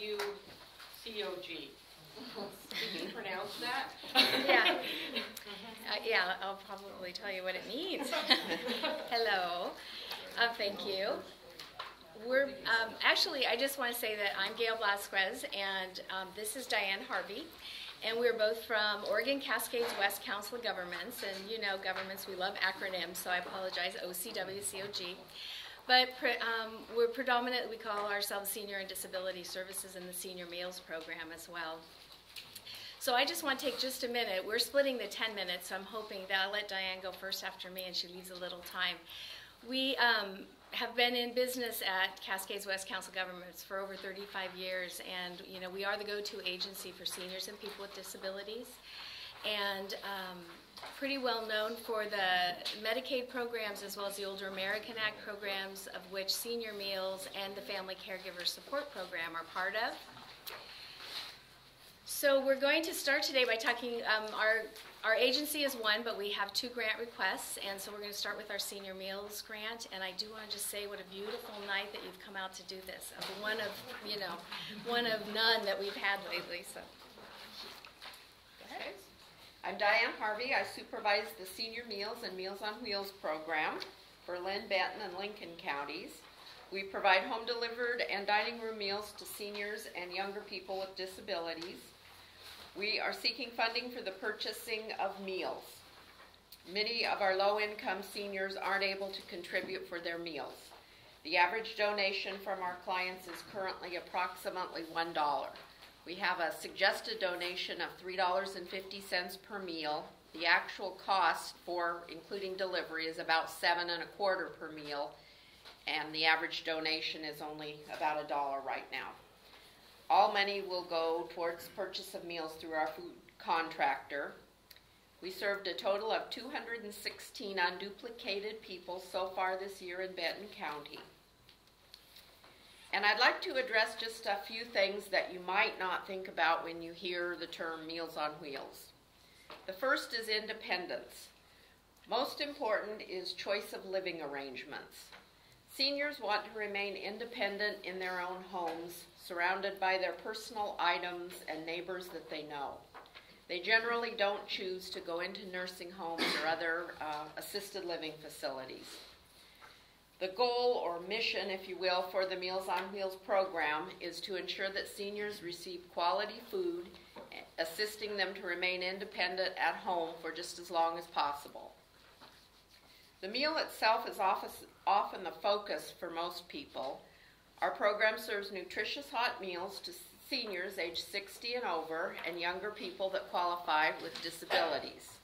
OCWCOG. Can you pronounce that? Yeah. Yeah, I'll probably tell you what it means. Hello. Thank you. We're actually, I just want to say that I'm Gail Blasquez, and this is Diane Harvey. And we're both from Oregon Cascades West Council of Governments. And you know, governments, we love acronyms, so I apologize, OCWCOG. But we're predominantly, we call ourselves Senior and Disability Services in the Senior Meals Program as well. So I just want to take just a minute. We're splitting the 10 minutes, so I'm hoping that I'll let Diane go first after me and she leaves a little time. We have been in business at Cascades West Council of Governments for over 35 years, and you know, we are the go-to agency for seniors and people with disabilities, and pretty well known for the Medicaid programs as well as the Older American Act programs, of which Senior Meals and the Family Caregiver Support Program are part of. So we're going to start today by talking, our agency is one, but we have 2 grant requests, and so we're going to start with our Senior Meals grant, and I do want to just say what a beautiful night that you've come out to do this. One of none that we've had lately, so. Go ahead. I'm Diane Harvey. I supervise the Senior Meals and Meals on Wheels program for Lynn, Benton, and Lincoln counties. We provide home-delivered and dining room meals to seniors and younger people with disabilities. We are seeking funding for the purchasing of meals. Many of our low-income seniors aren't able to contribute for their meals. The average donation from our clients is currently approximately $1. We have a suggested donation of $3.50 per meal. The actual cost for including delivery is about $7.25 per meal, and the average donation is only about $1 right now. All money will go towards purchase of meals through our food contractor. We served a total of 216 unduplicated people so far this year in Benton County. And I'd like to address just a few things that you might not think about when you hear the term Meals on Wheels. The first is independence. Most important is choice of living arrangements. Seniors want to remain independent in their own homes, surrounded by their personal items and neighbors that they know. They generally don't choose to go into nursing homes or other assisted living facilities. The goal or mission, if you will, for the Meals on Wheels program is to ensure that seniors receive quality food, assisting them to remain independent at home for just as long as possible. The meal itself is often the focus for most people. Our program serves nutritious hot meals to seniors aged 60 and over and younger people that qualify with disabilities.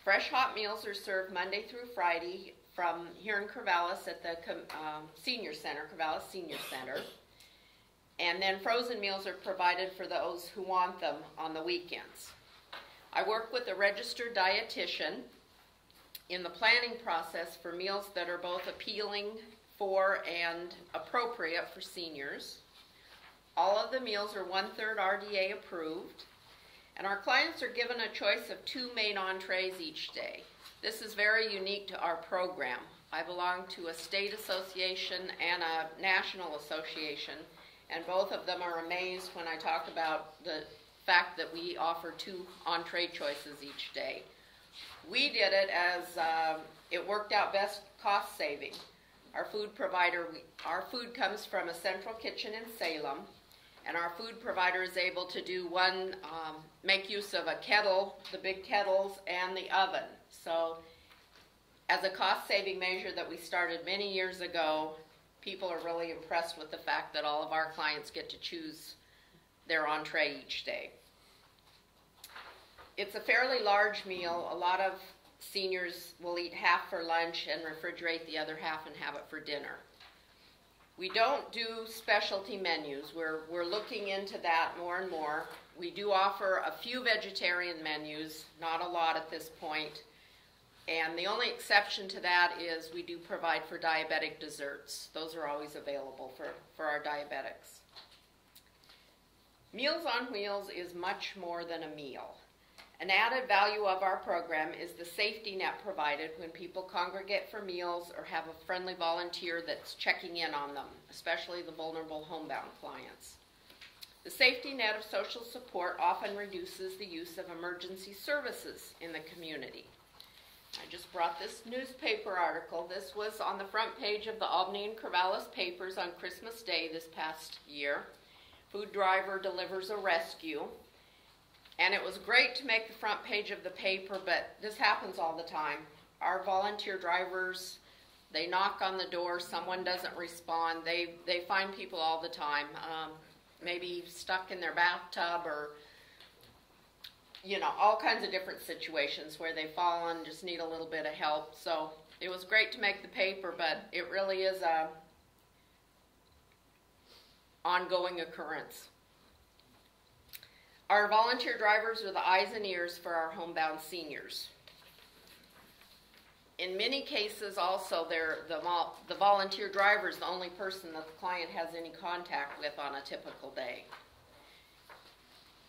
Fresh hot meals are served Monday through Friday from here in Corvallis at the Senior Center, Corvallis Senior Center. And then frozen meals are provided for those who want them on the weekends. I work with a registered dietitian in the planning process for meals that are both appealing for and appropriate for seniors. All of the meals are 1/3 RDA approved, and our clients are given a choice of 2 main entrees each day. This is very unique to our program. I belong to a state association and a national association, and both of them are amazed when I talk about the fact that we offer 2 entree choices each day. We did it as it worked out best cost saving. Our food comes from a central kitchen in Salem, and our food provider is able to do make use of a kettle, the big kettles, and the oven. So as a cost saving measure that we started many years ago, people are really impressed with the fact that all of our clients get to choose their entree each day. It's a fairly large meal. A lot of seniors will eat half for lunch and refrigerate the other half and have it for dinner. We don't do specialty menus. We're looking into that more and more. We do offer a few vegetarian menus, not a lot at this point. And the only exception to that is we do provide for diabetic desserts. Those are always available for our diabetics. Meals on Wheels is much more than a meal. An added value of our program is the safety net provided when people congregate for meals or have a friendly volunteer that's checking in on them, especially the vulnerable homebound clients. The safety net of social support often reduces the use of emergency services in the community. I just brought this newspaper article. This was on the front page of the Albany and Corvallis papers on Christmas Day this past year. Food driver delivers a rescue. And it was great to make the front page of the paper, but this happens all the time. Our volunteer drivers, they knock on the door, someone doesn't respond. They find people all the time, maybe stuck in their bathtub or all kinds of different situations where they've fallen, just need a little bit of help. So it was great to make the paper, but it really is a ongoing occurrence. Our volunteer drivers are the eyes and ears for our homebound seniors. In many cases also, the volunteer driver is the only person that the client has any contact with on a typical day.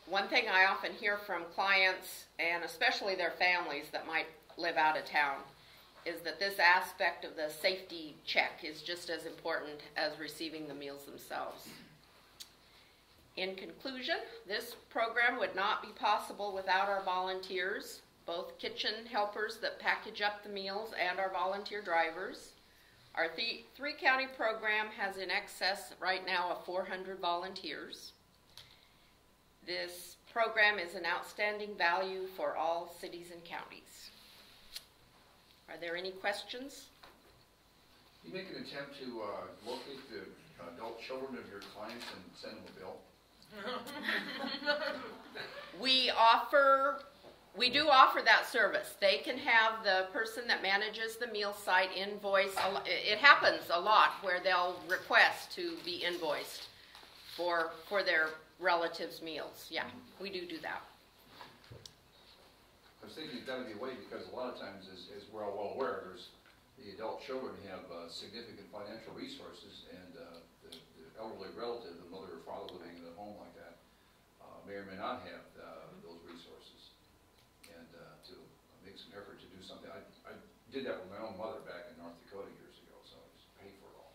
One thing I often hear from clients, and especially their families that might live out of town, is that this aspect of the safety check is just as important as receiving the meals themselves. In conclusion, this program would not be possible without our volunteers, both kitchen helpers that package up the meals and our volunteer drivers. Our three-county program has in excess right now of 400 volunteers. This program is an outstanding value for all cities and counties. Are there any questions? You make an attempt to locate the adult children of your clients and send them a bill? We do offer that service. They can have the person that manages the meal site invoice. It happens a lot where they'll request to be invoiced for their relatives' meals. Yeah, we do that. I was thinking it's got to be a way because a lot of times, as we're all well aware, the adult children have significant financial resources, and the elderly relative, the mother or father living in a home like that, may or may not have those resources. And to make some effort to do something, I did that with my own mother back in North Dakota years ago, so I just paid for it all.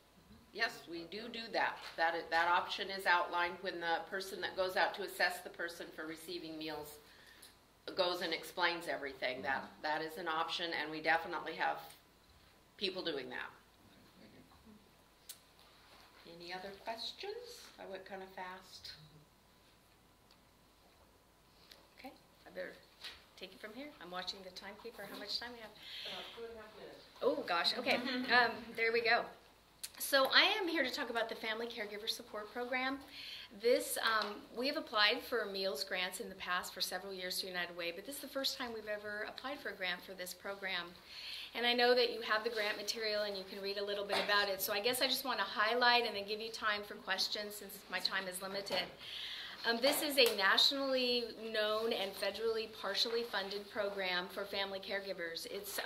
Yes, we do that. That option is outlined when the person that goes out to assess the person for receiving meals goes and explains everything. That is an option, and we definitely have people doing that. Thank you. Any other questions? I went kind of fast. Okay, I better take it from here. I'm watching the timekeeper. How much time we have? 2.5 minutes. Oh gosh, okay. There we go. So I am here to talk about the Family Caregiver Support Program. This, we have applied for meals grants in the past for several years through United Way, but this is the first time we've ever applied for a grant for this program. And I know that you have the grant material and you can read a little bit about it, so I guess I just want to highlight and then give you time for questions since my time is limited. This is a nationally known and federally partially funded program for family caregivers. It's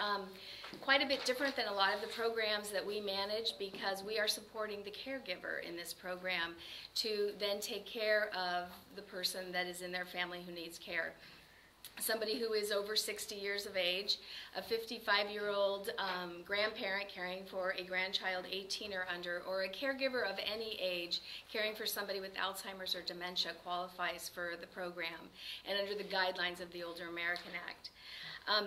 quite a bit different than a lot of the programs that we manage because we are supporting the caregiver in this program to then take care of the person that is in their family who needs care. Somebody who is over 60 years of age, a 55-year-old grandparent caring for a grandchild 18 or under, or a caregiver of any age caring for somebody with Alzheimer's or dementia qualifies for the program and under the guidelines of the Older American Act.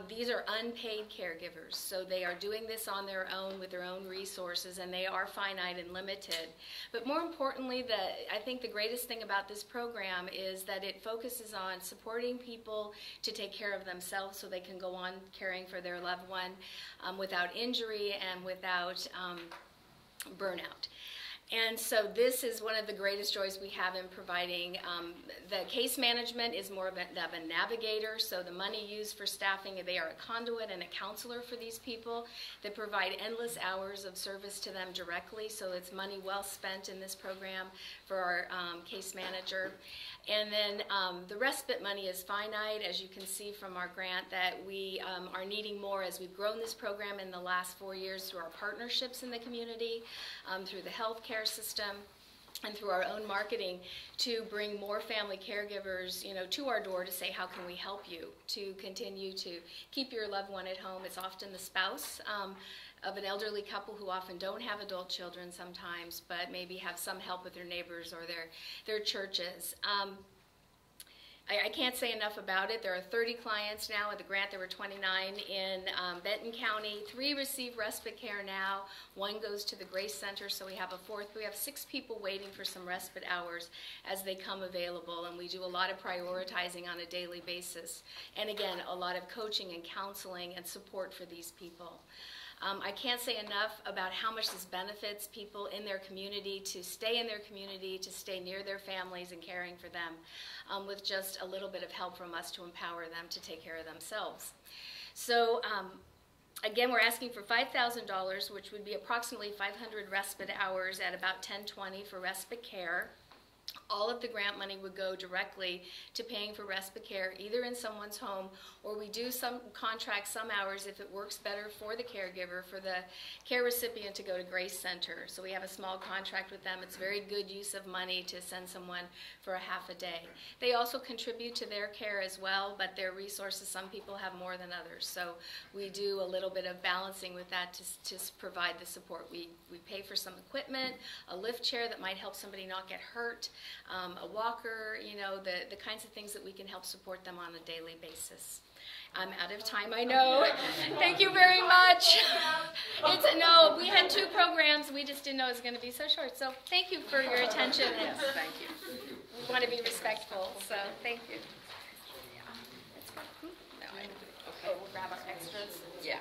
These are unpaid caregivers, so they are doing this on their own with their own resources, and they are finite and limited. But more importantly, I think the greatest thing about this program is that it focuses on supporting people to take care of themselves so they can go on caring for their loved one without injury and without burnout. And so this is one of the greatest joys we have in providing. The case management is more of a navigator, so the money used for staffing, they are a conduit and a counselor for these people that provide endless hours of service to them directly, so it's money well spent in this program for our case manager. And then the respite money is finite, as you can see from our grant, that we are needing more as we've grown this program in the last 4 years through our partnerships in the community, through the healthcare system, and through our own marketing to bring more family caregivers, to our door to say, how can we help you to continue to keep your loved one at home? It's often the spouse of an elderly couple who often don't have adult children sometimes, but maybe have some help with their neighbors or their churches. I can't say enough about it. There are 30 clients now. With the grant, there were 29 in Benton County. 3 receive respite care now. 1 goes to the Grace Center, so we have a 4th. We have 6 people waiting for some respite hours as they come available, and we do a lot of prioritizing on a daily basis. And again, a lot of coaching and counseling and support for these people. I can't say enough about how much this benefits people in their community to stay in their community, to stay near their families and caring for them, with just a little bit of help from us to empower them to take care of themselves. So again, we're asking for $5,000, which would be approximately 500 respite hours at about $10.20 for respite care. All of the grant money would go directly to paying for respite care, either in someone's home, or we do some contract some hours if it works better for the caregiver, for the care recipient to go to Grace Center. So we have a small contract with them. It's very good use of money to send someone for a half a day. They also contribute to their care as well, but their resources, some people have more than others. So we do a little bit of balancing with that to provide the support. We pay for some equipment, a lift chair that might help somebody not get hurt, a walker, you know, the kinds of things that we can help support them on a daily basis. I'm out of time, I know. Thank you very much. No, we had 2 programs. We just didn't know it was going to be so short. So thank you for your attention. And Thank you. we want to be respectful, so thank you. No, we'll grab our extras. Yeah.